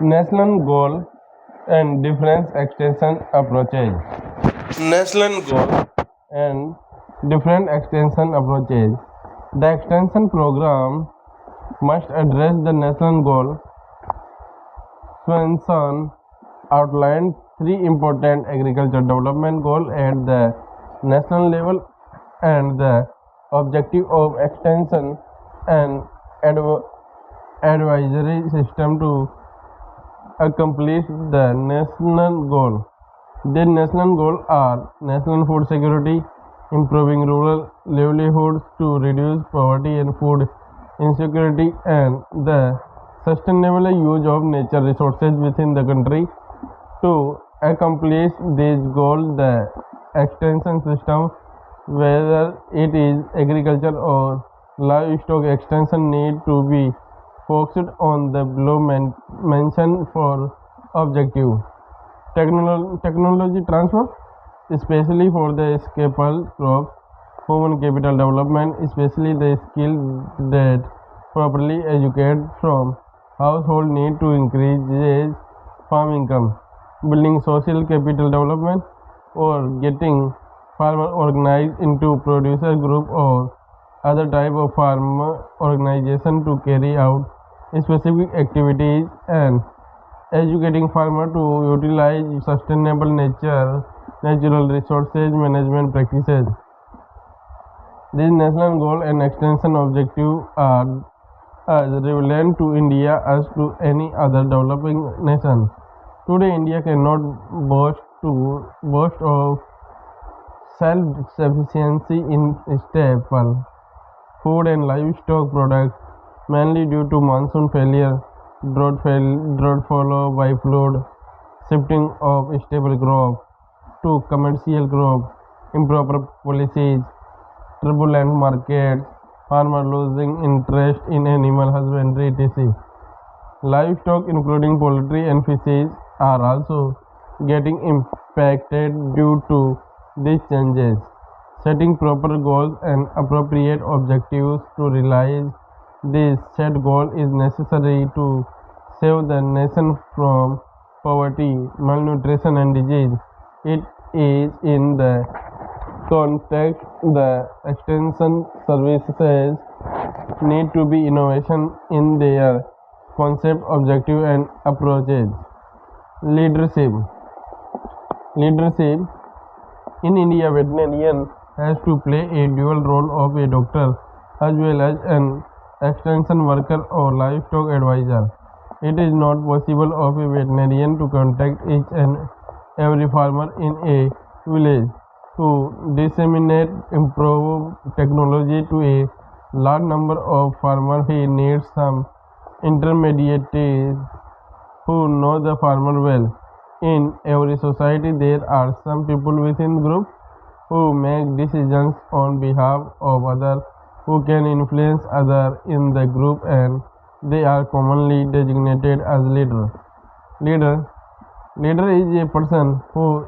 National goal and different extension approaches. National goal and different extension approaches. The extension program must address the national goal. Swenson outlined three important agriculture development goals at the national level and the objective of extension and advisory system to accomplish the national goal. The national goals are national food security, improving rural livelihoods to reduce poverty and food insecurity, and the sustainable use of nature resources within the country. To accomplish these goals, the extension system, whether it is agriculture or livestock extension, need to be focused on the below mentioned for objective. Technology transfer, especially for the staple crops, human capital development, especially the skills that properly educated from household need to increase farm income, building social capital development, or getting farmer organized into producer group or other type of farmer organization to carry out specific activities, and educating farmer to utilize sustainable natural resources management practices. These national goal and extension objectives are as relevant to India as to any other developing nation. Today, India cannot boast of self-sufficiency in staple food and livestock products, mainly due to monsoon failure, drought followed by flood, shifting of stable crop to commercial crop, improper policies, turbulent markets, farmer losing interest in animal husbandry, etc. Livestock, including poultry and fishes, are also getting impacted due to these changes. Setting proper goals and appropriate objectives to realize this set goal is necessary to save the nation from poverty, malnutrition, and disease. It is in the context the extension services need to be innovation in their concept, objective, and approaches. Leadership. Leadership in India, veterinarian has to play a dual role of a doctor as well as an extension worker or livestock advisor. It is not possible of a veterinarian to contact each and every farmer in a village to disseminate improved technology to a large number of farmers. He needs some intermediaries who know the farmer well. In every society, there are some people within group who make decisions on behalf of others, who can influence others in the group, and they are commonly designated as leader. Leader Leader is a person who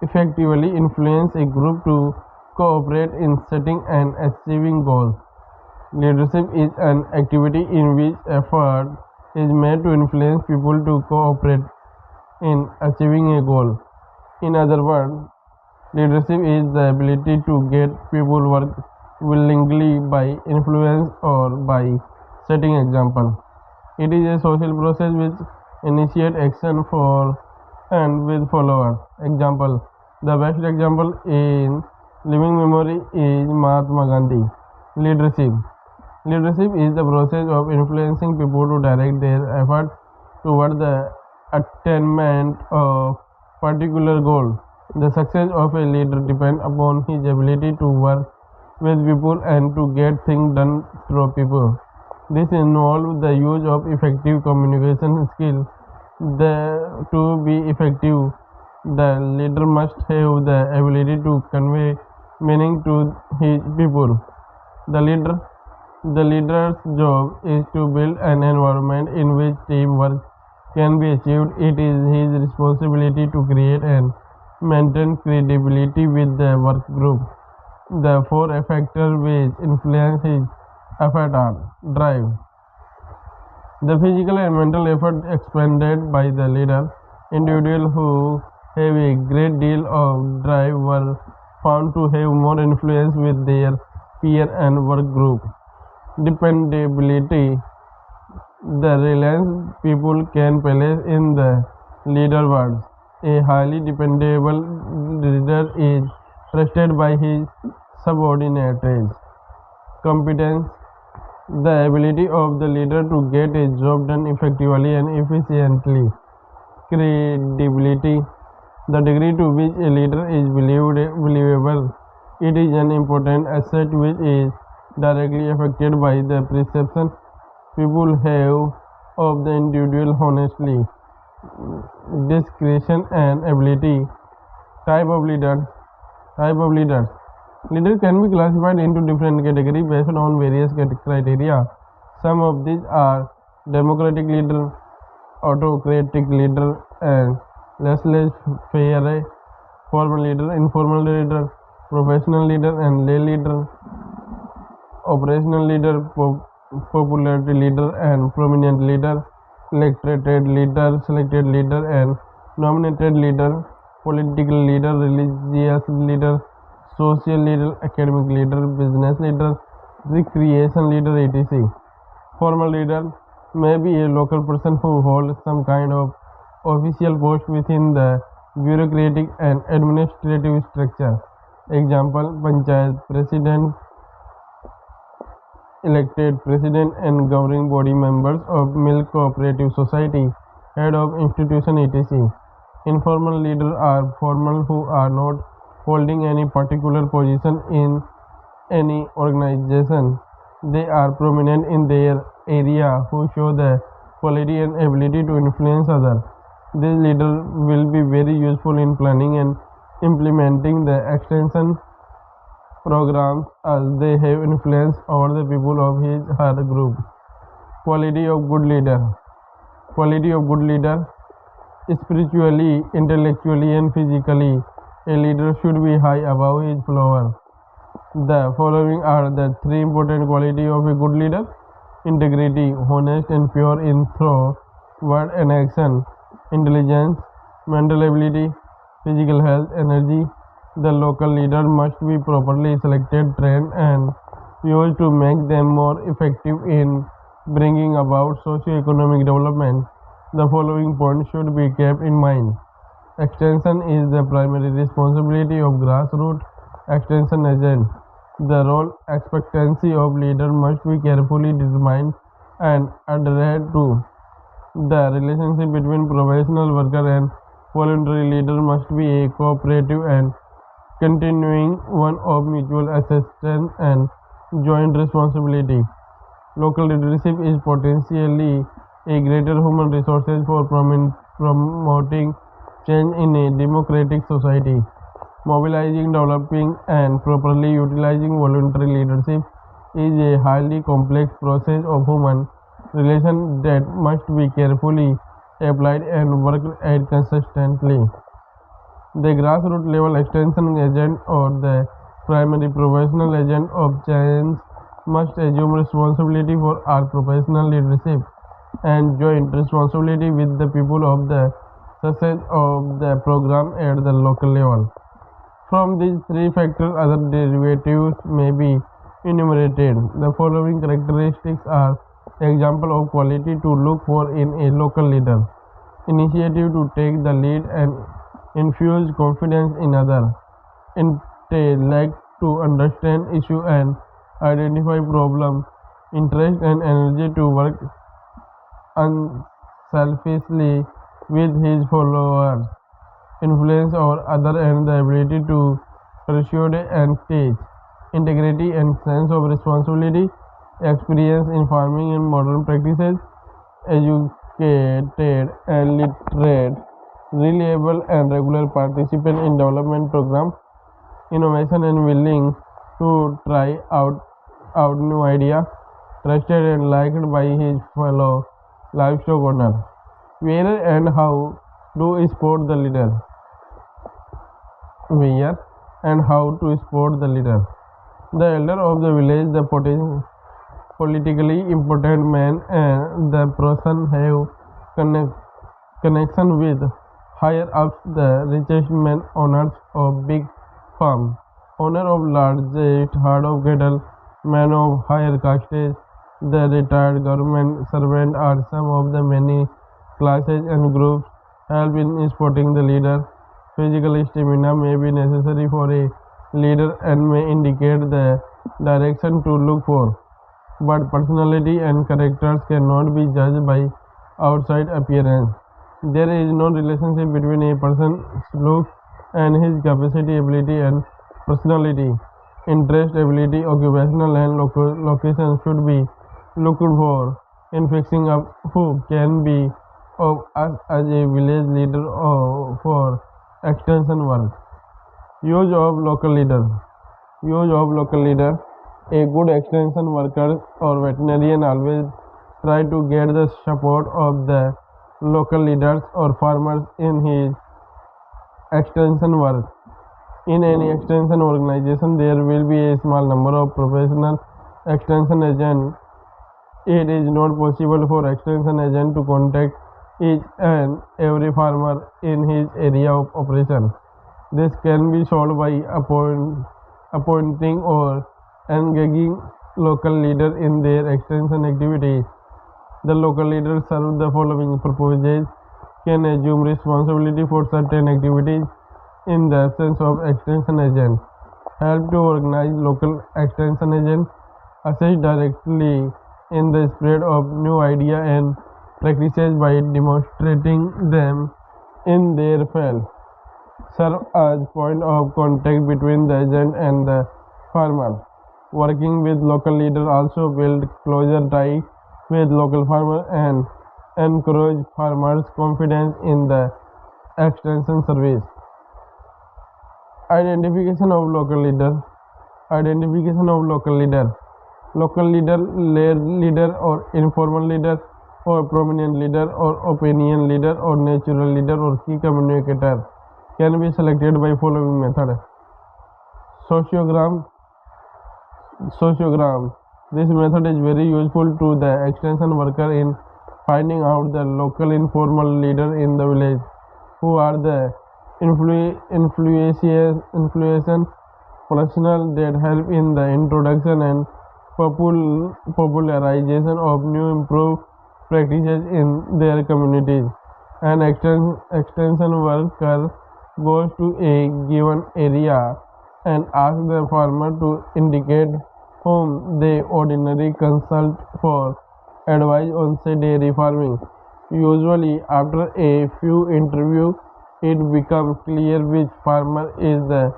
effectively influence a group to cooperate in setting and achieving goals. Leadership is an activity in which effort is made to influence people to cooperate in achieving a goal. In other words, leadership is the ability to get people work willingly by influence or by setting example. It is a social process which initiate action for and with followers. Example: the best example in living memory is Mahatma Gandhi. Leadership. Leadership is the process of influencing people to direct their efforts toward the attainment of particular goal. The success of a leader depends upon his ability to work with people and to get things done through people. This involves the use of effective communication skills. To be effective, the leader must have the ability to convey meaning to his people. The leader the leader's job is to build an environment in which teamwork can be achieved. It is his responsibility to create and maintain credibility with the work group. The four factors which influence his effort are: drive. The physical and mental effort expended by the leader, individuals who have a great deal of drive were found to have more influence with their peer and work group. Dependability, the reliance people can place in the leader words. A highly dependable leader is trusted by his subordinates. Competence, the ability of the leader to get a job done effectively and efficiently. Credibility, the degree to which a leader is believable. It is an important asset which is directly affected by the perception people have of the individual honestly. Discretion and ability. Type of leaders. Type of leaders. Leaders can be classified into different categories based on various criteria. Some of these are democratic leader, autocratic leader, and laissez-faire, formal leader, informal leader, professional leader, and lay leader, operational leader, popularity leader, and prominent leader, selected leader, and nominated leader, political leader, religious leader, social leader, academic leader, business leader, recreation leader, etc. Formal leader may be a local person who holds some kind of official post within the bureaucratic and administrative structure. Example, Panchayat President, elected president and governing body members of milk cooperative society, head of institution, etc. Informal leaders are formal who are not holding any particular position in any organization. They are prominent in their area who show the quality and ability to influence others. These leaders will be very useful in planning and implementing the extension programs as they have influence over the people of his her group. Quality of good leader. Quality of good leader. Spiritually, intellectually, and physically, a leader should be high above his follower. The following are the three important qualities of a good leader: integrity, honest and pure in thought, word, and action; intelligence, mental ability; physical health, energy. The local leader must be properly selected, trained, and used to make them more effective in bringing about socio-economic development. The following points should be kept in mind. Extension is the primary responsibility of grassroots extension agent. The role expectancy of leader must be carefully determined and adhered to. The relationship between professional worker and voluntary leader must be a cooperative and continuing one of mutual assistance and joint responsibility. Local leadership is potentially a greater human resources for promoting change in a democratic society. Mobilizing, developing, and properly utilizing voluntary leadership is a highly complex process of human relations that must be carefully applied and worked at consistently. The grassroots level extension agent or the primary professional agent of change must assume responsibility for our professional leadership and joint responsibility with the people of the success of the program at the local level. From these three factors, other derivatives may be enumerated. The following characteristics are example of quality to look for in a local leader: initiative to take the lead and infuse confidence in others; intellect to understand issue and identify problems; interest and energy to work unselfishly with his followers; influence over others and the ability to persuade and teach; integrity and sense of responsibility; experience in farming and modern practices; educated and literate; reliable and regular participant in development programs; innovation and willing to try out new ideas; trusted and liked by his fellow livestock owners. Where and how do support the leader? Where and how to support the leader? The elder of the village, the politically important man and the person have connect, connection with higher ups, the richest men, owners of big farm, owner of largest herd of cattle, man of higher castes, the retired government servant are some of the many classes and groups help in supporting the leader. Physical stamina may be necessary for a leader and may indicate the direction to look for, but personality and characters cannot be judged by outside appearance. There is no relationship between a person's look and his capacity, ability, and personality. Interest, ability, occupational, and location should be looked for in fixing up who can be of us as a village leader or for extension work. Use of local leader. Use of local leader. A good extension worker or veterinarian always try to get the support of the local leaders or farmers in his extension work. In any extension organization, there will be a small number of professional extension agents. It is not possible for extension agent to contact each and every farmer in his area of operation. This can be solved by appointing or engaging local leader in their extension activities. The local leader serve the following purposes: can assume responsibility for certain activities in the absence of extension agent, help to organize local extension agent, assist directly in the spread of new idea and practices by demonstrating them in their field, serve as point of contact between the agent and the farmer. Working with local leader also build closer tie with local farmer and encourage farmers' confidence in the extension service. Identification of local leader. Identification of local leader. Local leader, layered leader or informal leader or prominent leader or opinion leader or natural leader or key communicator can be selected by following method. Sociogram. Sociogram. This method is very useful to the extension worker in finding out the local informal leader in the village who are the influential professionals that help in the introduction and popularization of new improved practices in their communities. An extension worker goes to a given area and asks the farmer to indicate whom they ordinarily consult for advice on say dairy farming. Usually, after a few interviews, it becomes clear which farmer is the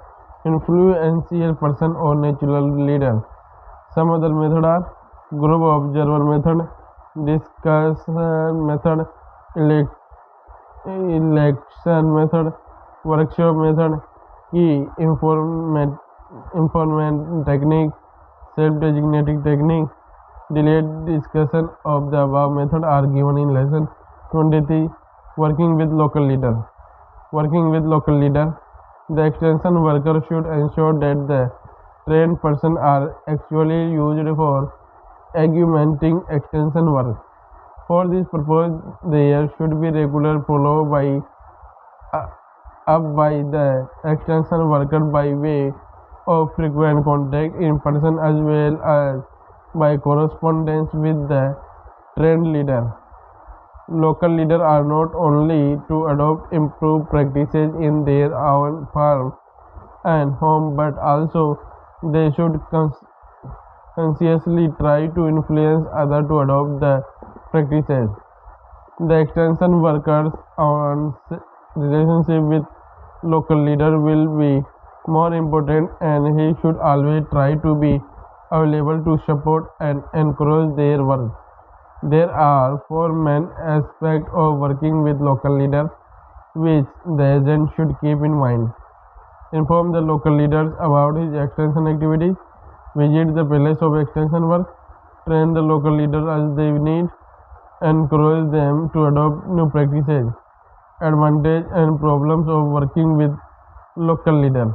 influential person or natural leader. Some other methods are group observer method, discussion method, election method, workshop method, key informant technique, self-designating technique. Delayed discussion of the above method are given in lesson 23. Working with local leader. Working with local leader. The extension worker should ensure that the trained person are actually used for augmenting extension work. For this purpose, there should be regular follow by up by the extension worker by way of frequent contact in person as well as by correspondence with the trained leader. Local leaders are not only to adopt improved practices in their own farm and home but also they should consciously try to influence others to adopt the practices. The extension workers on relationship with local leader will be more important and he should always try to be available to support and encourage their work. There are four main aspects of working with local leaders which the agent should keep in mind. Inform the local leaders about his extension activities, visit the place of extension work, train the local leaders as they need, encourage them to adopt new practices. Advantage and problems of working with local leaders.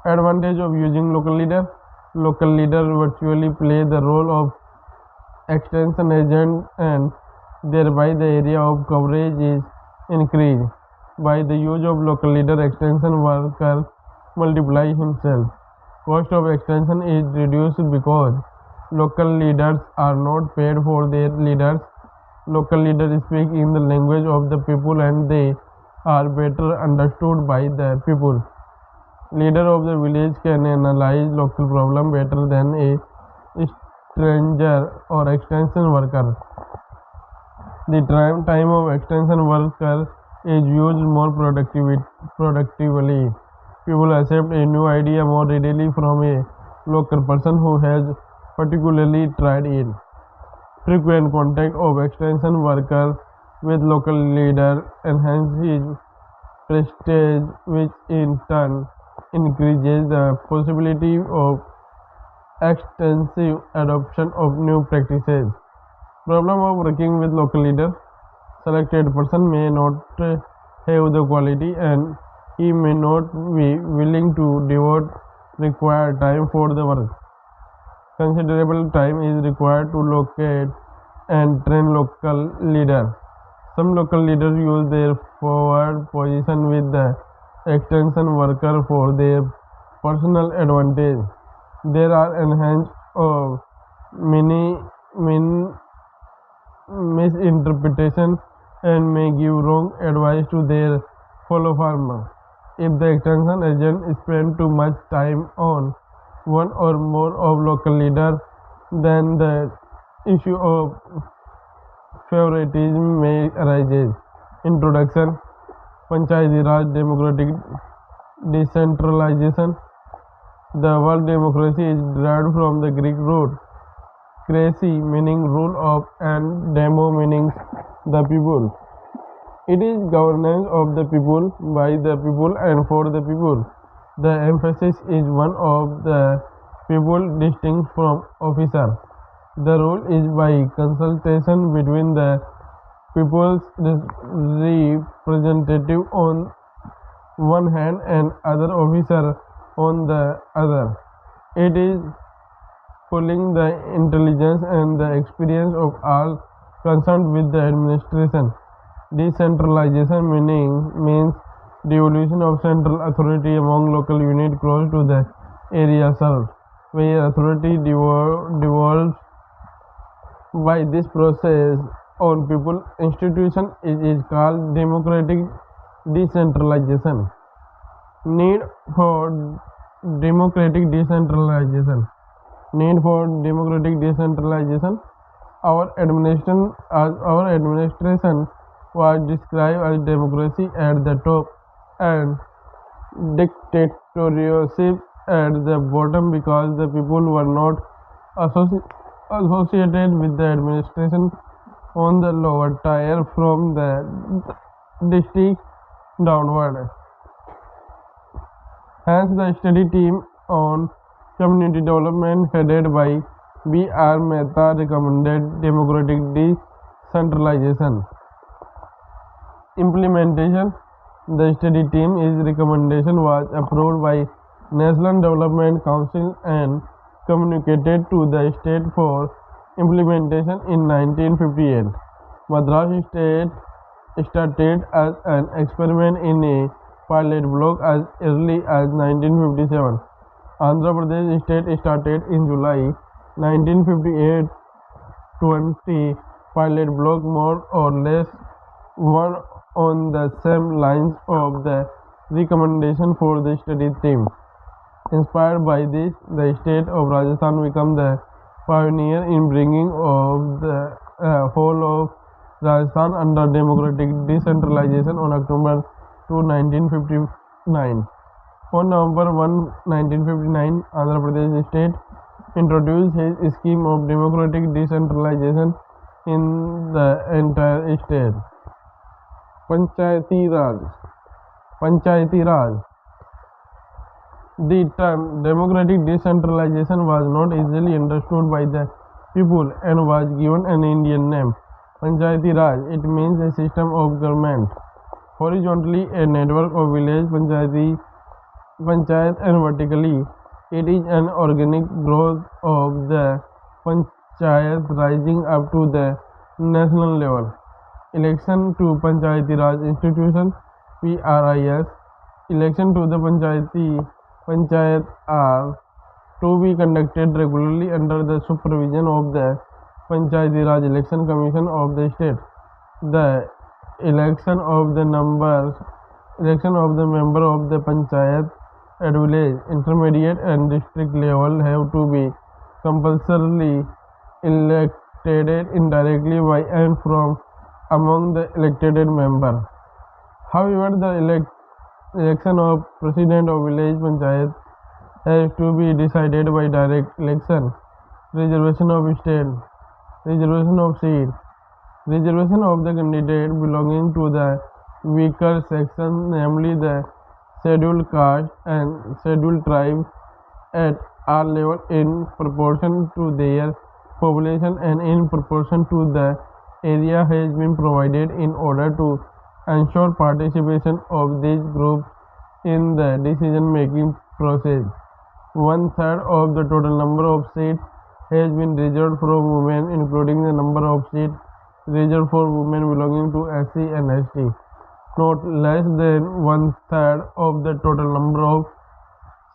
Advantage of using local leader. Local leader virtually play the role of extension agent and thereby the area of coverage is increased. By the use of local leader, extension worker multiply himself. Cost of extension is reduced because local leaders are not paid for their leaders. Local leaders speak in the language of the people and they are better understood by the people. Leader of the village can analyze local problem better than a stranger or extension worker. The time of extension worker is used more productively. People accept a new idea more readily from a local person who has particularly tried it. Frequent contact of extension worker with local leader enhances prestige, which in turn increases the possibility of extensive adoption of new practices. Problem of working with local leader. Selected person may not have the quality and he may not be willing to devote required time for the work. Considerable time is required to locate and train local leader. Some local leaders use their forward position with the extension worker for their personal advantage. There are enhanced of many misinterpretation and may give wrong advice to their fellow farmer. If the extension agent spends too much time on one or more of local leader, then the issue of favoritism may arise. Introduction. Panchayati Raj Democratic Decentralization. The word democracy is derived from the Greek root kresi meaning rule of and demo meaning the people. It is governance of the people, by the people and for the people. The emphasis is one of the people distinct from officer. The rule is by consultation between the people's representative on one hand and other officer on the other. It is pulling the intelligence and the experience of all concerned with the administration. Decentralization means devolution of central authority among local units close to the area served, where authority devolves by this process on people institution is called democratic decentralization. Need for democratic decentralization. Need for democratic decentralization. Our administration was described as democracy at the top and dictatorship at the bottom because the people were not associated with the administration on the lower tier from the district downward. Hence, the study team on community development headed by B.R. Mehta recommended democratic decentralization. Implementation. The study team's recommendation was approved by National Development Council and communicated to the state for implementation in 1958. Madras State started as an experiment in a pilot block as early as 1957. Andhra Pradesh State started in July 1958 20 pilot block more or less one on the same lines of the recommendation for the study team. Inspired by this, the state of Rajasthan became the pioneer in bringing of the whole of Rajasthan under democratic decentralization on October 2, 1959. On November 1, 1959, Andhra Pradesh state introduced his scheme of democratic decentralization in the entire state. Panchayati Raj. Panchayati Raj. The term democratic decentralization was not easily understood by the people and was given an Indian name, Panchayati Raj. It means a system of government. Horizontally, a network of village panchayat and vertically, it is an organic growth of the panchayat rising up to the national level. Election to Panchayati Raj Institution (PRIS). Election to the Panchayat are to be conducted regularly under the supervision of the Panchayati Raj Election Commission of the state. The election of the member of the Panchayat at village, intermediate and district level have to be compulsorily elected indirectly by and from among the elected members. However, the election of president of village panchayat has to be decided by direct election. Reservation of state, reservation of seat, reservation of the candidate belonging to the weaker section, namely the scheduled caste and scheduled tribe, at all levels in proportion to their population and in proportion to the area has been provided in order to ensure participation of these groups in the decision making process. One third of the total number of seats has been reserved for women, including the number of seats reserved for women belonging to SC and ST. Not less than one third of the total number of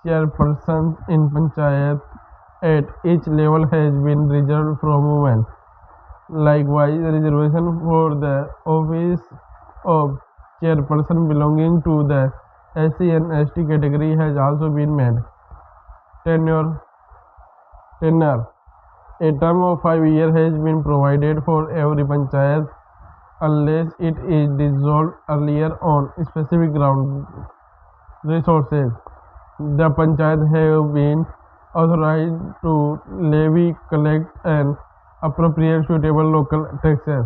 chairpersons in panchayat at each level has been reserved for women. Likewise, reservation for the office of chairperson belonging to the SC and ST category has also been made. Tenure. A term of 5 years has been provided for every panchayat unless it is dissolved earlier on specific ground. Resources. The panchayat have been authorized to levy, collect and appropriate suitable local taxes.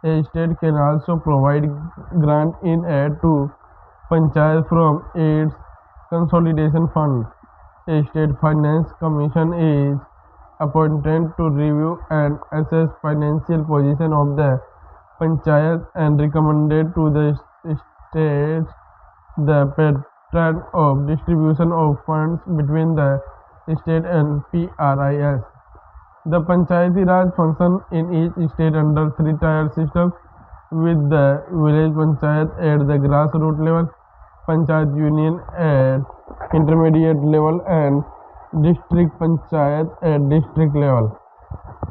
A state can also provide grant in aid to panchayat from its consolidation fund. A state finance commission is appointed to review and assess financial position of the panchayat and recommended to the states the pattern of distribution of funds between the state and PRIS. The Panchayati Raj function in each state under three-tier system, with the village panchayat at the grassroots level, panchayat union at intermediate level, and district panchayat at district level.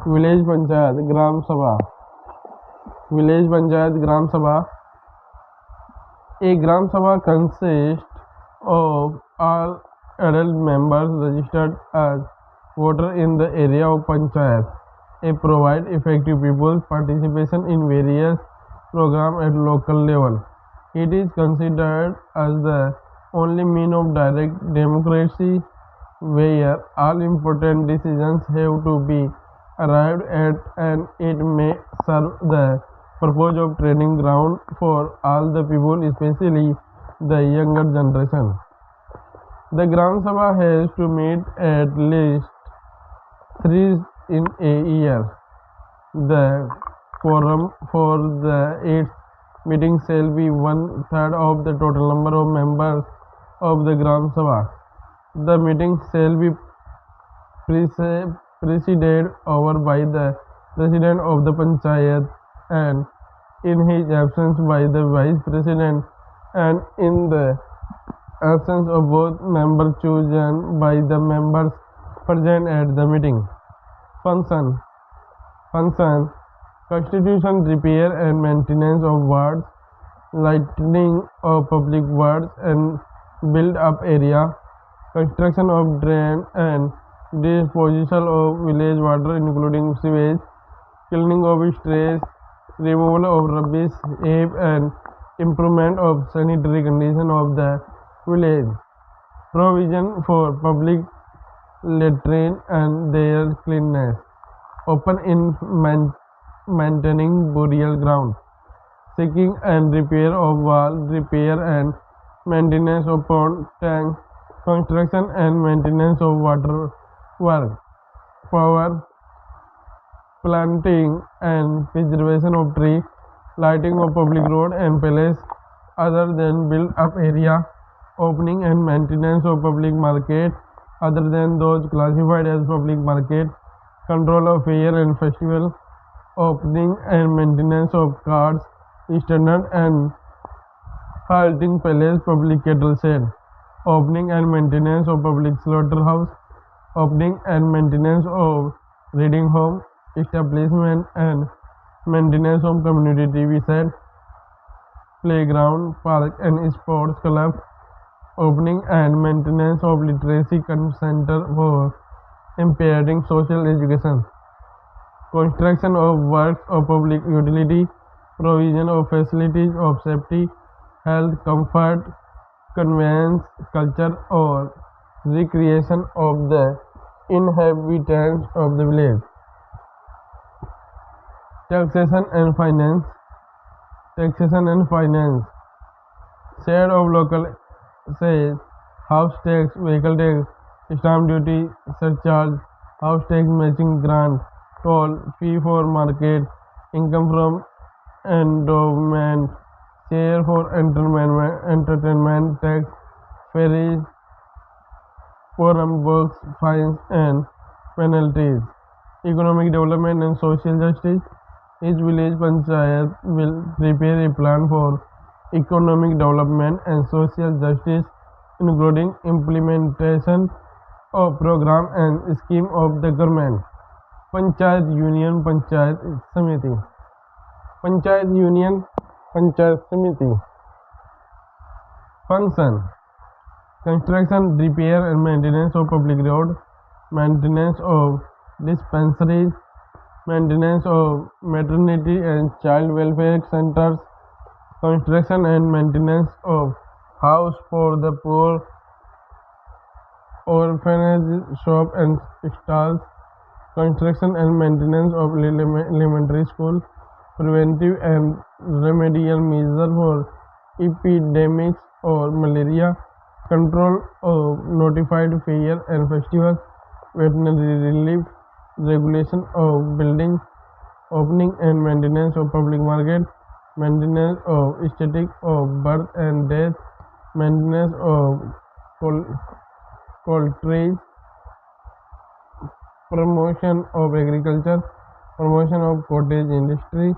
Village panchayat Gram Sabha. Village panchayat Gram Sabha. A Gram Sabha consists of all adult members registered as voters in the area of panchayat. It provides effective people's participation in various programs at local level. It is considered as the only means of direct democracy where all important decisions have to be arrived at, and it may serve the purpose of training ground for all the people, especially the younger generation. The Gram Sabha has to meet at least 3 in a year. The quorum for its meeting shall be one third of the total number of members of the Gram Sabha. The meeting shall be presided over by the president of the panchayat, and in his absence by the vice president, and in the absence of both members chosen by the members present at the meeting. Function. Constitution repair and maintenance of wards, lighting of public wards and build up area, construction of drain and disposal of village water including sewage, cleaning of strays, removal of rubbish heap and improvement of sanitary condition of the village, provision for public latrine and their cleanness, open in maintaining burial ground, sinking and repair of wall, repair and maintenance of pond tank, construction and maintenance of water work, power, planting and preservation of tree, lighting of public road and place other than built up area, opening and maintenance of public market other than those classified as public market, control of fair and festival, opening and maintenance of cards, standard and halting palace public cattle shed, opening and maintenance of public slaughterhouse, opening and maintenance of reading home, establishment and maintenance of community TV set, playground, park and sports club, opening and maintenance of literacy center for impairing social education, construction of works of public utility, provision of facilities of safety, health, comfort, conveyance, culture, or recreation of the inhabitants of the village. Taxation and finance. Taxation and finance. Share of local sales, house tax, vehicle tax, stamp duty, surcharge, house tax matching grant, toll, fee for market, income from endowment, share for entertainment tax, ferries, forum books, fines and penalties. Economic development and social justice. Each village panchayat will prepare a plan for economic development and social justice, including implementation of program and scheme of the government. Panchayat Union Panchayat Samiti. Panchayat Union Panchayat Samiti. Function. Construction, repair and maintenance of public road, maintenance of dispensaries, maintenance of maternity and child welfare centers, construction and maintenance of house for the poor, orphanage shop and stalls, construction and maintenance of elementary school, preventive and remedial measures for epidemics or malaria, control of notified fair and festivals, veterinary relief, regulation of buildings, opening and maintenance of public market, maintenance of static of birth and death, maintenance of poultry, promotion of agriculture, promotion of cottage industry,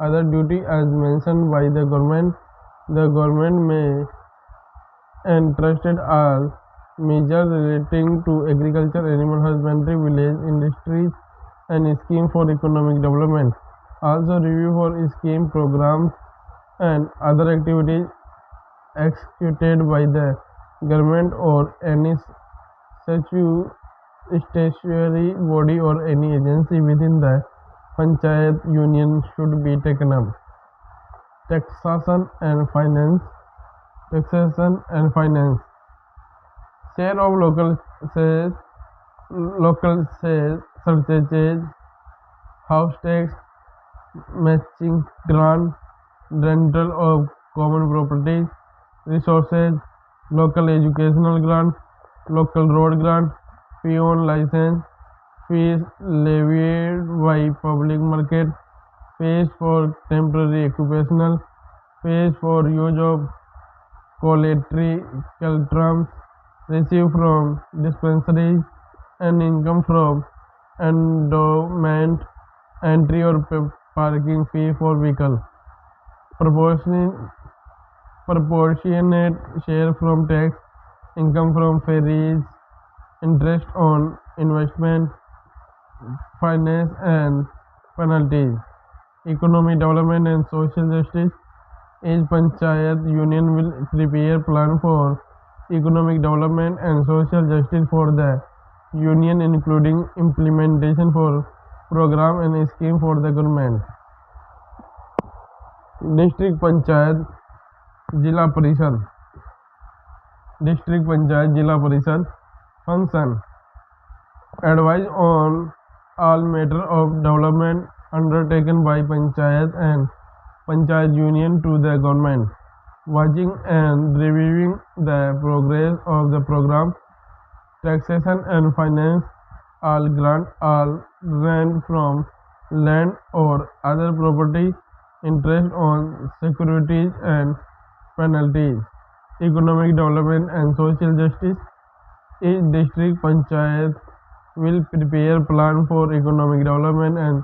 other duty as mentioned by the government. The government may entrusted all measures relating to agriculture, animal husbandry, village industries, and scheme for economic development. Also review for scheme programs and other activities executed by the government or any statutory body or any agency within the panchayat union should be taken up. Taxation and finance. Taxation and finance. Share of local sales, surcharges, house tax, matching grant, rental of common properties, resources, local educational grant, local road grant, fee on license, fees levied by public market, fees for temporary occupational, fees for use of collateral received from dispensaries, and income from endowment, entry or parking fee for vehicle. Proportionate share from tax, income from ferries, interest on investment, finance and penalties. Economic development and social justice. Each panchayat union will prepare plan for economic development and social justice for the union, including implementation for program and scheme for the government. District Panchayat Jila Parishad. District Panchayat Jila Parishad function. Advise on all matter of development undertaken by panchayat and panchayat union to the government, watching and reviewing the progress of the program. Taxation and finance. All grant, all rent from land or other property, interest on securities and penalties. Economic development and social justice. Each district panchayat will prepare plan for economic development and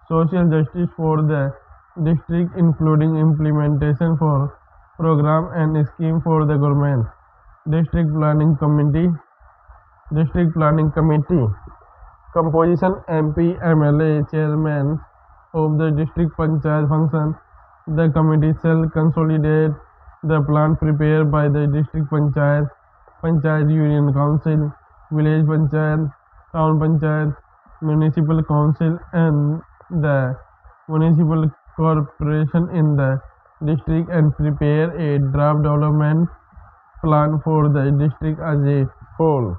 social justice for the district, including implementation for program and scheme for the government. District Planning Committee. District Planning Committee. Composition: MP, MLA, Chairman of the District Panchayat function. The committee shall consolidate the plan prepared by the District Panchayat, Panchayat Union Council, Village Panchayat, Town Panchayat, Municipal Council, and the Municipal Corporation in the district, and prepare a draft development plan for the district as a whole.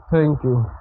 Thank you.